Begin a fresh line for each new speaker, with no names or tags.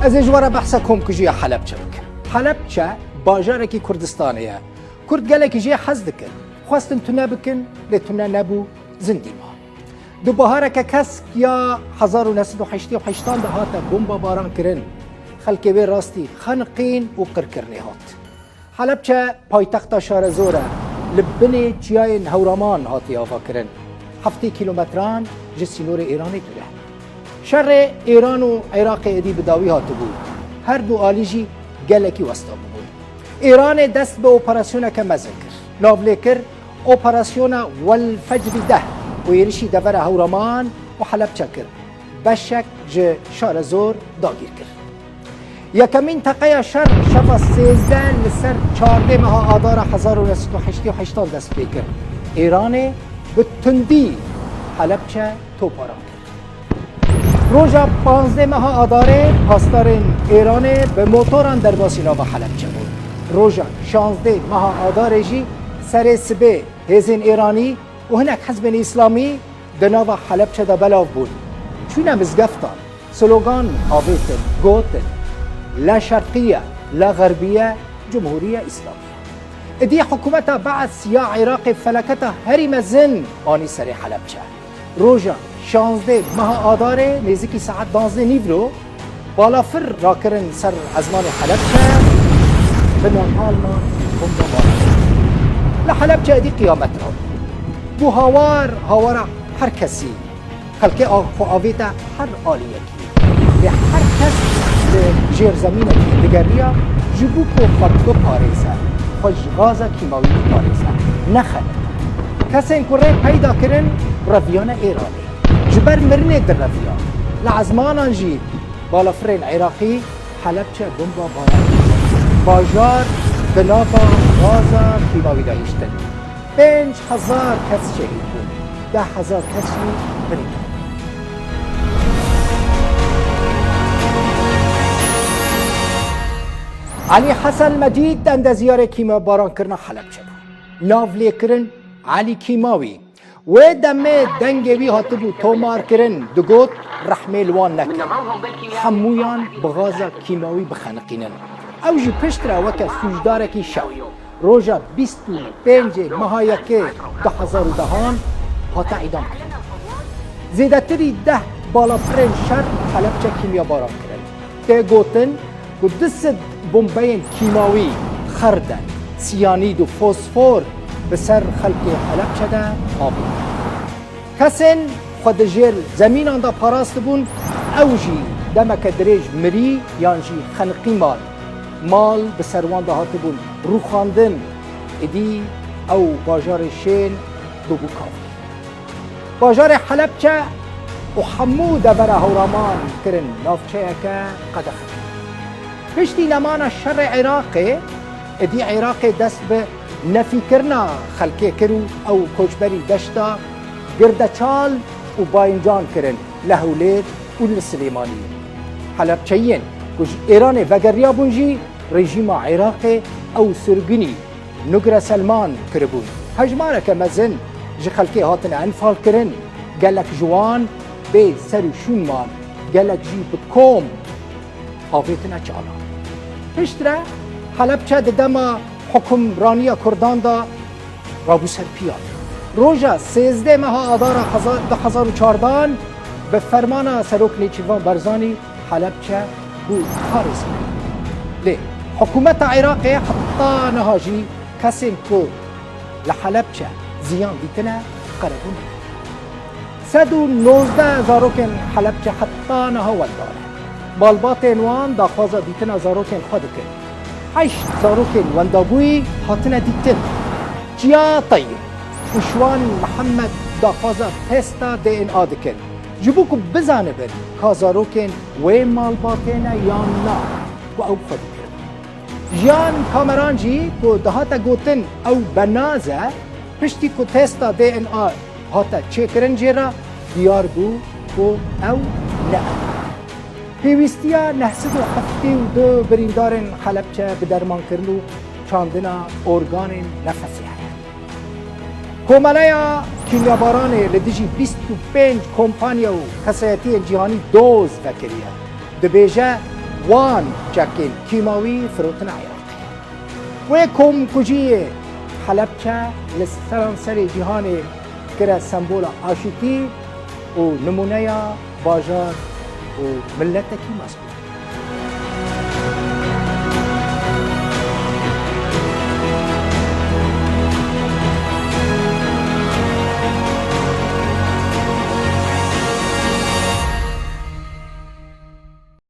از جواره بحثا کم کجی حلبچه بکن. حلبچه باجارکی کردستانیه. کرد گلکی جی حز دکن. خواستن تو نبکن لیتونه نبو زندی ما. دو بهاره که کس یا 1988 دهاتا بمبا باران کرن. خلکی به راستی خنقین و قرکرنی هات. حلبچه پایتخت شهر زوره لبنی چیای هورامان هاتی آوا کرن. 7 کیلومتران جسینور ایرانی دوره. شر ایران و عراق ادی بداوی هاتو بود. هر دو آلیجی گلکی وستا بود. ایران دست به اپراسیون که مذکر. ناوله کر اپراسیون والفجر ده و یریشی دور هورامان و حلبچه کر. بشک ج شهر زور داگیر کر. یکمین تقیه شر شفا 13 لسر 14 ماه آذار 1988 دست بکر. ایران به تندی حلبچه توپاران کرد. روژا 15 ماه آذار پاسدار ایران به موتوران در باسینا و حلبچه بود. روژا 16 ماه آذار جی سر سبه هزین ایرانی و هنک حزب اسلامی دناو حلبچه دا بلاو بود. چون مزگفتان سلوگان آویتن گوتن لا شرقية لا غربية جمهورية إسلامية. ادي حكومتها بعد سيا عراق فلكتها هرم زن آني سري حلبچه. روجا 16 ماه آذار نزدیکی ساعت 12 نیورو بالافر راکرن سر ازمان حلبچه بنانحال ما بمبا بارد. لحلبچه ادي قيامت را. بو هاوار هر کسی خلقه آویتا هر آلیکی به هر کس جیر زمین کی دگریا جبو کو خطو پاریسا خوش غاز کیماوی پاریسا نخل کسین کوره پیدا کرن رویان ایرانی جبر مرنه در رویان لعزمان آنجی بالافرین عراقی حلبچه بمبا بارد باجار بنابا غاز کیماوی داشتن 5000 کس شهید بود 10,000 کسی برید. علی حسن مجید دند زیاره کیما باران کرنا حلبچه بود. ناولی کرن علی کیماوی و دمه دنگوی هاتو بود تومار کرن دگوت رحمه لوان نکن. همویان بغازا کیماوی بخنقینن. اوجی پشتره وکه سوجداره کی شو. روژا 25 ماه یکه 2010 هاتا ایدام کرن. زیدتری 10 بالافرین شر حلبچه کیمیا باران کرن. ته گوتن قدست بمبین کیماوی خردن سیانید و فسفور به سر خلق حلبچه ده آبید. کسین خود جیر زمینان دا پاراست بون اوجی دمک دریج مری یانجی خنقی مال به سروان دا هات بون روخاندن ادی او باجار شین دو کافی. باجار حلبچه و حمود بره هورامان کرن نافچه که قدخ. پشتی نمان شر عراقی ادی عراق دست به نفی کرنا خلقه کرو او کوچبری دشتا گردچال و باینجان کرن لهولید و لسلیمانی. حلبچهین کج ایران وگریا بونجی رژیم عراق او سرگنی نگر سلمان کربون. هجمانه که مزن جی خلقه هاتن انفال کرن گلک جوان به سر شونمان گلک جی بکوم آویتنا چالا. پشتره حلبچه دما حکمرانی کردان دا رابو سر پیاد. روژا 13 ماه آذار 2014 به فرمان سروک نیچیوان برزانی حلبچه بود خارج. لی حکومت عراق حتی نهاجی کسی که لحلبچه زیان بیتنه قربون. 119 زاروکن حلبچه حتی نها ولداره. بالبات انوان داخوازا دیتن زاروکن خود کن. 8 زاروکن وندابوی هاتنه دیتن. جیا طیب. وشوان محمد داخوازا تستا دی ان آدکن. جبو که بزانه بر که زاروکن و مالباتنه یا نا و او خود کن. جیان کامران جی که دهاتا گوتن او بنازه پشتی که تستا دی ان آ هاتا چه کرن جیرا دیار بو که او نه. پیوستیا 972 بریندارن حلبچه به درمان کردن و چاندنا ارگان نفسی هست. کومالیا کیمیاباران لدیجی 25 کمپانیا و کسایتی جهانی دوز فکریه. دبیجه وان جاكين كيماوي فروتن عراقي ويكم كجيه حلبچه لسرانسر جهان كرا سمبول عاشقي ونمونه باجار وملتكي مصر